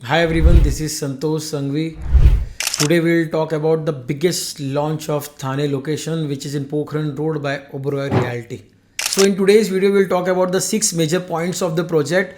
Hi everyone, this is Santosh Sangvi. Today we'll talk about the biggest launch of Thane location, which is in Pokhran Road by Oberoi Realty. So in today's video, we'll talk about the 6 major points of the project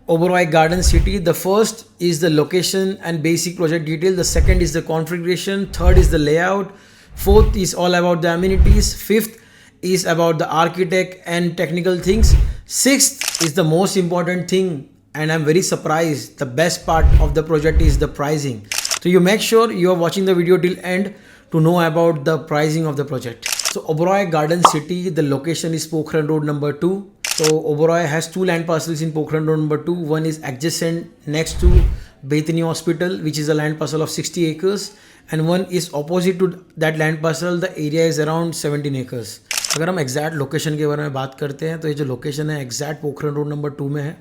Oberoi Garden City. The first is the location and basic project detail. The second is the configuration. Third is the layout. Fourth is all about the amenities. Fifth is about the architect and technical things. Sixth is the most important thing, and I'm very surprised. The best part of the project is the pricing. So you make sure you are watching the video till end to know about the pricing of the project. So Oberoi Garden City, the location is Pokhran Road number 2. So Oberoi has 2 land parcels in Pokhran Road number 2. One is adjacent next to Bethany Hospital, which is a land parcel of 60 acres, and one is opposite to that land parcel. The area is around 17 acres. अगर हम exact location के बारे में बात करते हैं तो ये जो लोकेशन है एग्जैक्ट पोखरण रोड नंबर 2 में है.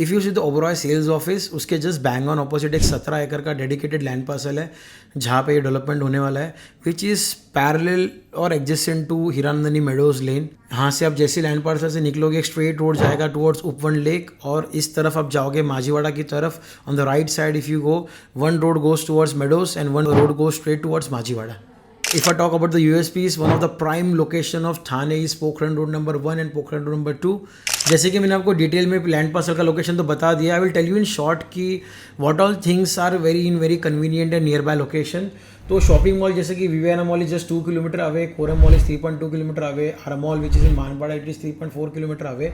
If you see the Oberoi sales office, उसके जस्ट बैंग ऑन ऑपोजिट एक 17 एकड़ का डेडिकेटेड लैंड पार्सल है जहाँ पे ये डेवलपमेंट होने वाला है, विच इज़ पैरेलल और adjacent to Hiranandani Meadows lane. यहाँ से आप जैसे लैंड पार्सल से निकलोगे एक स्ट्रेट रोड जाएगा टुवर्ड्स उपवन लेक, और इस तरफ आप जाओगे माझीवाड़ा की तरफ. On the right side if you go, one road goes towards Meadows and one road goes straight towards Majiwada. If I talk about the USPs, one of the prime location of Thane is Pokhran Road number 1 and Pokhran Road number 2. जैसे कि मैंने आपको detail में land parcel का location तो बता दिया. I will tell you in short कि what all things are very convenient and nearby location. तो शॉपिंग मॉल जैसे कि Viviana mall is just 2 kilometre away, Korum mall is 3.2 kilometre away, R mall which is in Manpada it is 3.4 kilometre away.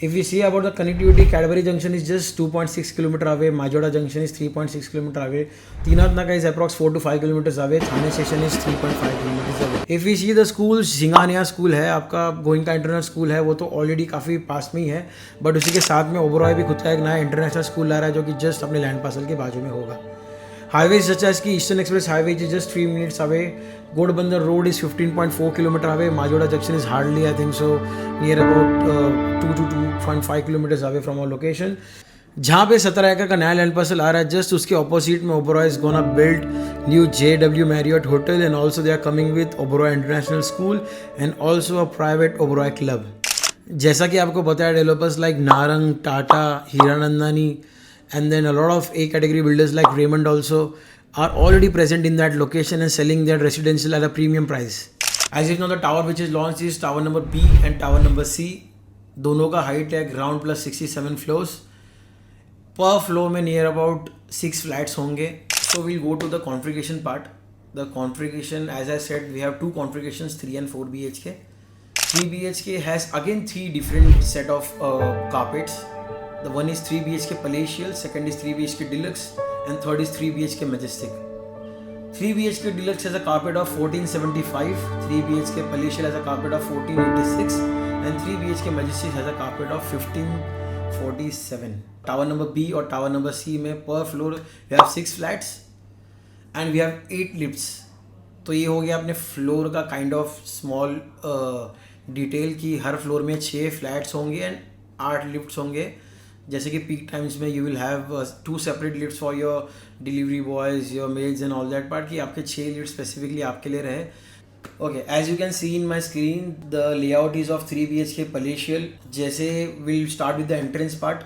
If we see about the connectivity, Cadbury Junction is just 2.6 km away, Majoda Junction is 3.6 km away, Tinath Naga is approx 4 to 5 kilometers away, Thane Station is 3.5 kilometers away. If we see the schools, Singhania school है आपका, Goenka international school है, वो तो already काफ़ी पास में ही है, but उसी के साथ में ओबरॉय भी खुद का एक नया इंटरनेशनल स्कूल ला रहा है जो कि जस्ट अपने लैंड पार्सल के बाजू में होगा. Highways such as की Eastern Express Highway is just 3 minutes away. Godbandar Road is 15.4 km away. Majoda Junction is hardly, I think so, near about 2 to 2.5 kilometers away from our location. जहाँ पे 17 एकड़ का नया लैंड पार्सल आ रहा है, just उसके opposite में Oberoi is gonna build new JW Marriott hotel, and also they are coming with Oberoi international school and also a private Oberoi club. जैसा कि आपको पता है, developers like Narang, Tata, Hiranandani, and then a lot of A category builders like Raymond also are already present in that location and selling their residential at a premium price. As you know, the tower which is launched is tower number B and tower number C. दोनों का height है ground plus 67 floors. पर floor में near about 6 flats होंगे. So we'll go to the configuration part. The configuration, as I said, we have 2 configurations, 3 and 4 BHK. 3 BHK has again 3 different set of carpets. The one is 3 BHK Palatial, second is 3 BHK Deluxe, and third is 3 BHK Majestic. 3 BHK Deluxe has a carpet of 1475, 3 BHK Palatial has a carpet of 1486, and 3 BHK Majestic has a carpet of 1547. Tower number B or tower number C में per floor we have 6 flats and we have 8 lifts. तो ये हो गया अपने floor का kind of small detail कि हर floor में 6 flats होंगे एंड 8 लिफ्ट्स होंगे. जैसे कि पीक टाइम्स में you will have 2 separate lifts for your delivery boys, your mails and all that part, कि आपके 6 लिफ्ट स्पेसिफिकली आपके लिए रहे. Okay, as you can see in my screen, the layout is of 3 BHK Palatial. जैसे will start with the entrance part.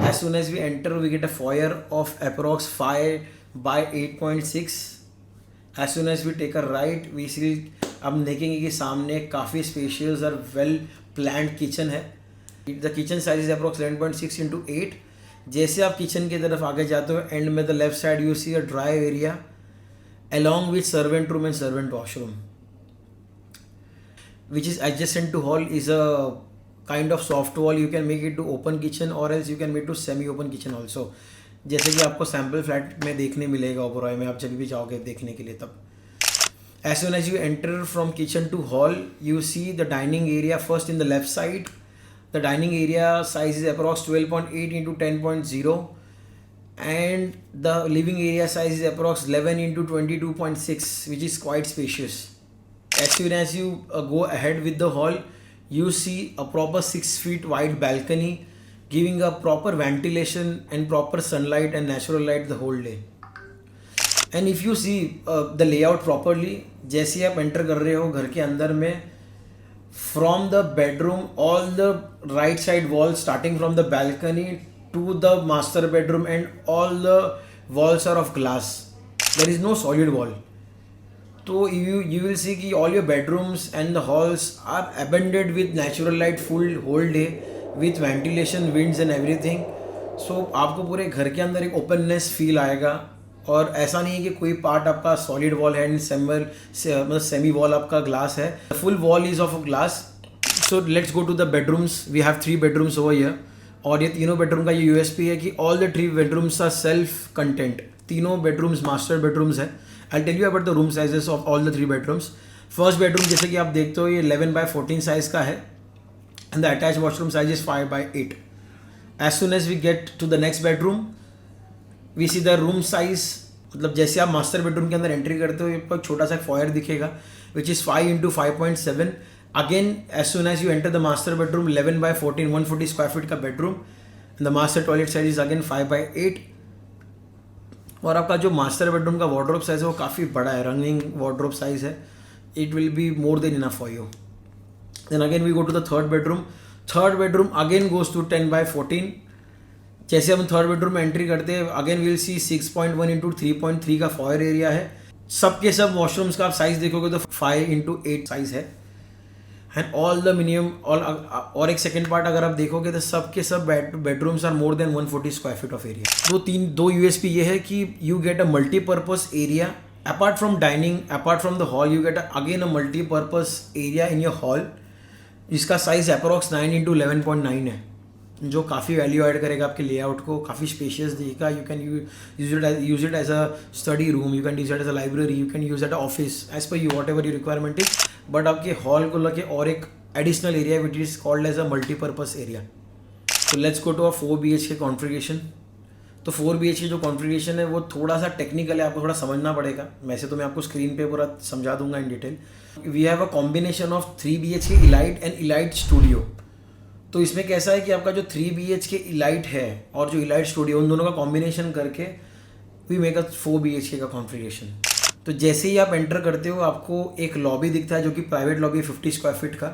As soon as we enter we get a foyer of approx 5 by 8.6. As soon as we take a right we see, अब देखेंगे कि सामने काफ़ी spacious और well planned kitchen है. The kitchen size is approx 11.6 into 8. जैसे आप kitchen की तरफ आगे जाते हो, एंड में the left side you see a dry area along with servant room and servant washroom, which is adjacent to hall, is a kind of soft wall. You can make it to open kitchen or else you can make to semi open kitchen also, जैसे कि आपको sample flat में देखने मिलेगा ओबरॉय में, आप जब भी जाओगे देखने के लिए. तब as soon as you enter from kitchen to hall, you see the dining area first in the left side. The dining area size is approx 12.8 into 10.0, and the living area size is approx 11 into 22.6, which is quite spacious. As soon as you go ahead with the hall, you see a proper 6 feet wide balcony giving a proper ventilation and proper sunlight and natural light the whole day. And if you see the layout properly, जैसे आप enter कर रहे हो घर के अंदर में, from the bedroom, all the right side walls starting from the balcony to the master bedroom and all the walls are of glass. There is no solid wall. So you will see कि all your bedrooms and the halls are abundant with natural light full whole day with ventilation, winds and everything. So आपको पूरे घर के अंदर एक openness feel आएगा और ऐसा नहीं है कि कोई पार्ट आपका सॉलिड वॉल है एंड मतलब सेमी वॉल आपका ग्लास है. Full wall is of glass. So let's go to the bedrooms. We have 3 bedrooms over here. और ये तीनों बेडरूम का ये यूएसपी है कि all the 3 bedrooms are self content. तीनों बेडरूम्स मास्टर बेडरूम्स हैं. I tell you about the room sizes of all the 3 bedrooms. First bedroom जैसे कि आप देखते हो ये 11x14 साइज का है and the attach washroom size is 5x8. As soon as we get to the next bedroom we see the room size. मतलब जैसे आप मास्टर बेडरूम के अंदर एंट्री करते हो एक छोटा सा फॉयर दिखेगा which is 5x5.7. Again as soon as you enter the master bedroom 11x14 140 square feet का bedroom. The master toilet size is again 5x8. और आपका जो मास्टर बेडरूम का वार्डरोब साइज है वो काफ़ी बड़ा है. रनिंग वार्डरोब साइज है. It will be more than enough for you. Then again we go to the third bedroom. Third bedroom again goes to 10x14. जैसे हम थर्ड बेडरूम में एंट्री करते हैं अगेन विल सी 6.1x3.3 का foyer area है. सबके सब washrooms का आप साइज देखोगे तो 5x8 साइज है एंड ऑल द मिनिमम और एक सेकेंड पार्ट अगर आप देखोगे तो सबके सब bedrooms are more than 140 square feet of area. दो यूएसपी ये है कि you get a multipurpose area apart from dining. Apart from the hall you get again a multipurpose area in your hall. इसका साइज अप्रॉक्स 9x11.9 है जो काफ़ी value add करेगा आपके लेआउट को. काफ़ी स्पेशियस दिखेगा. You can use it as a study room. You can use it as a library. You can use it office as per you whatever you requirement is. But आपके hall को लगे और एक additional area which is called as a multipurpose area. तो let's go to a 4 BHK configuration. तो 4 BHK जो configuration है वो थोड़ा सा टेक्निकल है. आपको थोड़ा समझना पड़ेगा. वैसे तो मैं आपको स्क्रीन पे पूरा समझा दूंगा in detail. We have a combination of 3 BHK elite and elite studio. तो इसमें कैसा है कि आपका जो 3 BHK इलाइट है और जो इलाइट स्टूडियो उन दोनों का कॉम्बिनेशन करके वी मेक अ 4 BHK का कॉन्फ़िगरेशन. तो जैसे ही आप एंटर करते हो आपको एक लॉबी दिखता है जो कि प्राइवेट लॉबी 50 स्क्वायर फीट का.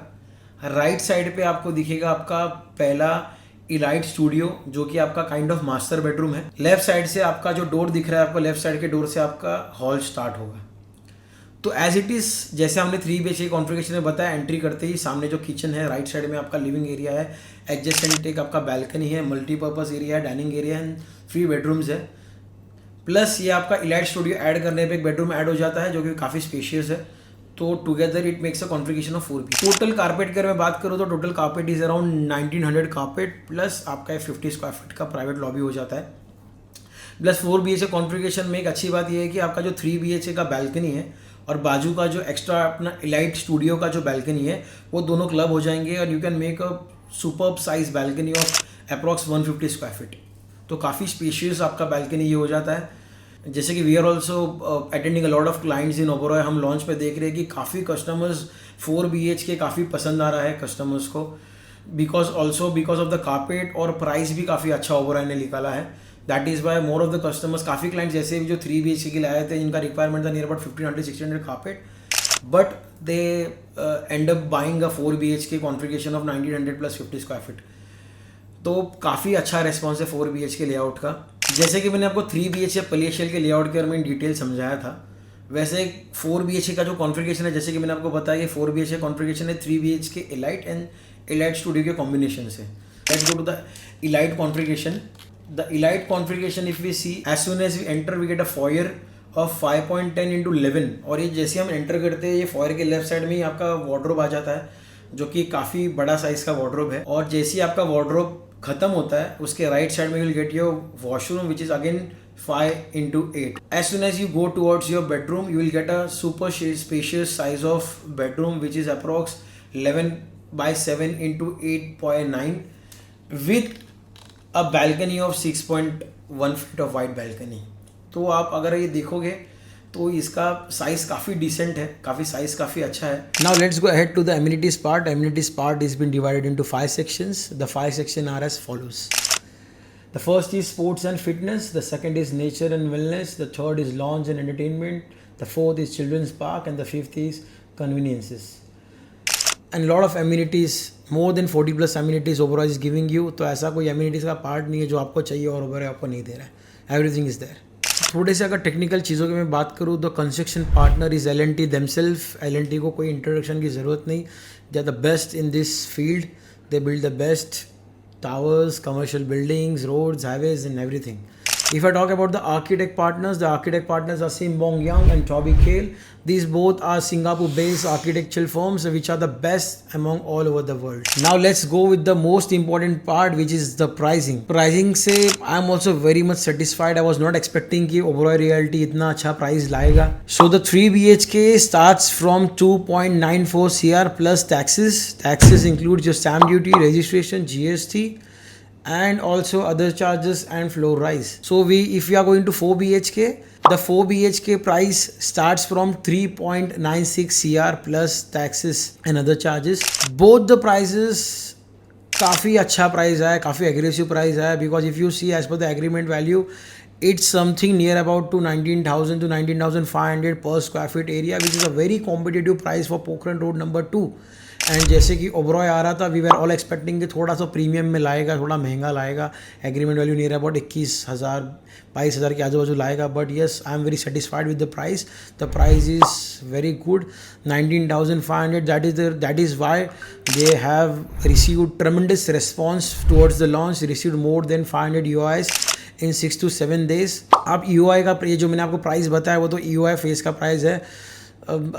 राइट साइड पे आपको दिखेगा आपका पहला इलाइट स्टूडियो जो कि आपका काइंड ऑफ मास्टर बेडरूम है. लेफ्ट साइड से आपका जो डोर दिख रहा है आपको लेफ्ट साइड के डोर से आपका हॉल स्टार्ट होगा. तो एज इट इज़ जैसे हमने 3 BHK कॉन्फ़िगरेशन में बताया एंट्री करते ही सामने जो किचन है राइट साइड में आपका लिविंग एरिया है. एडजेसेंट एक आपका बैल्कनी है. मल्टीपर्पज़ एरिया है. डाइनिंग एरिया है. 3 बेडरूम्स है. प्लस ये आपका इलाइट स्टूडियो ऐड करने पे एक बेडरूम ऐड हो जाता है जो कि काफ़ी स्पेशियस है. तो together it makes a configuration of 4 BHK. Total carpet की अगर मैं बात करूँ तो total carpet is around 1900 carpet plus आपका 50 स्क्वायर फीट का प्राइवेट लॉबी हो जाता है. प्लस 4 BHK कॉन्फ़िगरेशन में एक अच्छी बात यह है कि आपका जो 3 BHK का बैल्कनी है और बाजू का जो एक्स्ट्रा अपना इलाइट स्टूडियो का जो बैल्कनी है वो दोनों क्लब हो जाएंगे और you can make a superb size balcony of approx 150 square feet. तो काफ़ी स्पेशियस आपका बैल्कनी ये हो जाता है. जैसे कि we are also attending a lot of clients in Oberoi. हम लॉन्च पे देख रहे हैं कि काफ़ी कस्टमर्स 4 BHK काफ़ी पसंद आ रहा है कस्टमर्स को बिकॉज ऑफ द कारपेट और प्राइस भी काफ़ी अच्छा ओबरॉय ने निकाला है. That is why more of the customers काफ़ी क्लाइंट्स जैसे भी जो 3 BHK के लिए आए थे जिनका रिक्वायरमेंट था near about 1500-1600 carpet but they and up buying a 4 BHK configuration of 1900 plus 50 square feet. तो काफ़ी अच्छा रेस्पॉन्स है 4 BHK लेआउट का. जैसे कि मैंने आपको 3 BHK पलियशल के लेआउट के बारे में डिटेल समझाया था वैसे 4 BHK का जो कॉन्फ़िगरेशन है जैसे कि मैंने आपको बताया कि 4 BHK कॉन्फ़िगरेशन है 3 BHK elite and elite studio के कॉम्बिनेशन से. Let's go to the elite configuration. The elite configuration if we see as soon as we enter we get a foyer of 5.10x11 और ये जैसे हम enter करते हैं ये फॉयर के लेफ्ट साइड में ही आपका वार्डरोब आ जाता है जो कि काफ़ी बड़ा साइज़ का वार्डरोब है. और जैसे ही आपका वार्डरोब खत्म होता है उसके राइट साइड में you will get your washroom which is again 5x8. As soon as you go towards your bedroom you will get a super spacious size of bedroom which is approx 11x7x8.9 with a balcony of 6.1 feet of wide balcony. तो आप अगर ये देखोगे तो इसका size काफ़ी decent है. काफ़ी साइज काफ़ी अच्छा है. Now let's go ahead to the amenities part. Amenities part is been divided into 5 sections. The 5 section are as follows. The first is sports and fitness. The second is nature and wellness. The third is lounge and entertainment. The fourth is children's park and the fifth is conveniences. And lot of amenities, more than 40+ amenities Oberoi is giving you. तो ऐसा कोई amenities का part नहीं है जो आपको चाहिए और ओबरॉय आपको नहीं दे रहा है. Everything is there. थोड़े से अगर टेक्निकल चीज़ों की मैं बात करूँ तो construction partner is L&T themselves. L&T को कोई इंट्रोडक्शन की ज़रूरत नहीं. They are the best in this field. They build the best towers, commercial buildings, roads, highways and everything. If I talk about the architect partners are Sim Bong Yang and Toby Kale. These both are Singapore-based architectural firms which are the best among all over the world. Now let's go with the most important part, which is the pricing. Pricing से I am also very much satisfied. I was not expecting कि Oberoi Realty इतना अच्छा price लाएगा. So the 3 BHK starts from 2.94 CR plus taxes. Taxes includes your stamp duty, registration, GST. And also other charges and floor rise. So if we are going to 4 BHK, the 4 BHK price starts from 3.96 CR plus taxes and other charges. Both the prices काफ़ी अच्छा price है, काफ़ी aggressive price है, because if you see as per the agreement value, it's something near about to 19,000 to 19,500 per square feet area, which is a very competitive price for Pokhran Road number 2. And जैसे कि ओबरॉय आ रहा था, we were all expecting कि थोड़ा सा premium में लाएगा, थोड़ा महंगा लाएगा. एग्रीमेंट वैल्यू नियर अबाउट 21,000 22,000 के आजू बाजू लाएगा. But yes, I am very satisfied with the price. The price is very good. 19,500, that is why they have received ट्रेमेंडस response towards the launch. Received more than 500 EOIs in 6 to 7 days. अब EOI का ये जो मैंने आपको price बताया वो तो EOI face का प्राइस है.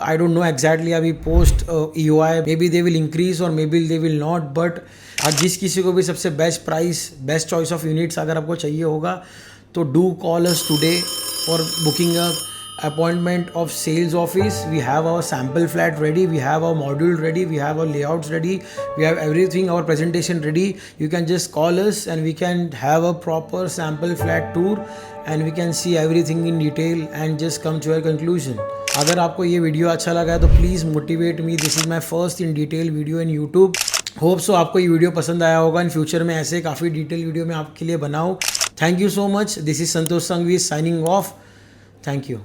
I don't know exactly अभी post EOI maybe they will increase or maybe they will not, but जिस किसी को भी सबसे best price, best choice of units अगर आपको चाहिए होगा तो do call us today for booking a appointment of sales office. We have our sample flat ready, we have our module ready, we have our layouts ready, we have everything, our presentation ready. You can just call us and we can have a proper sample flat tour and we can see everything in detail and just come to a conclusion. अगर आपको ये video अच्छा लगा है तो please motivate me. This is my first in detail video in YouTube. Hope so आपको ये video पसंद आया होगा. इन फ्यूचर में ऐसे काफ़ी डिटेल वीडियो मैं आपके लिए बनाऊँ. Thank you so much. This is Santosh Sanghvi signing off. Thank you.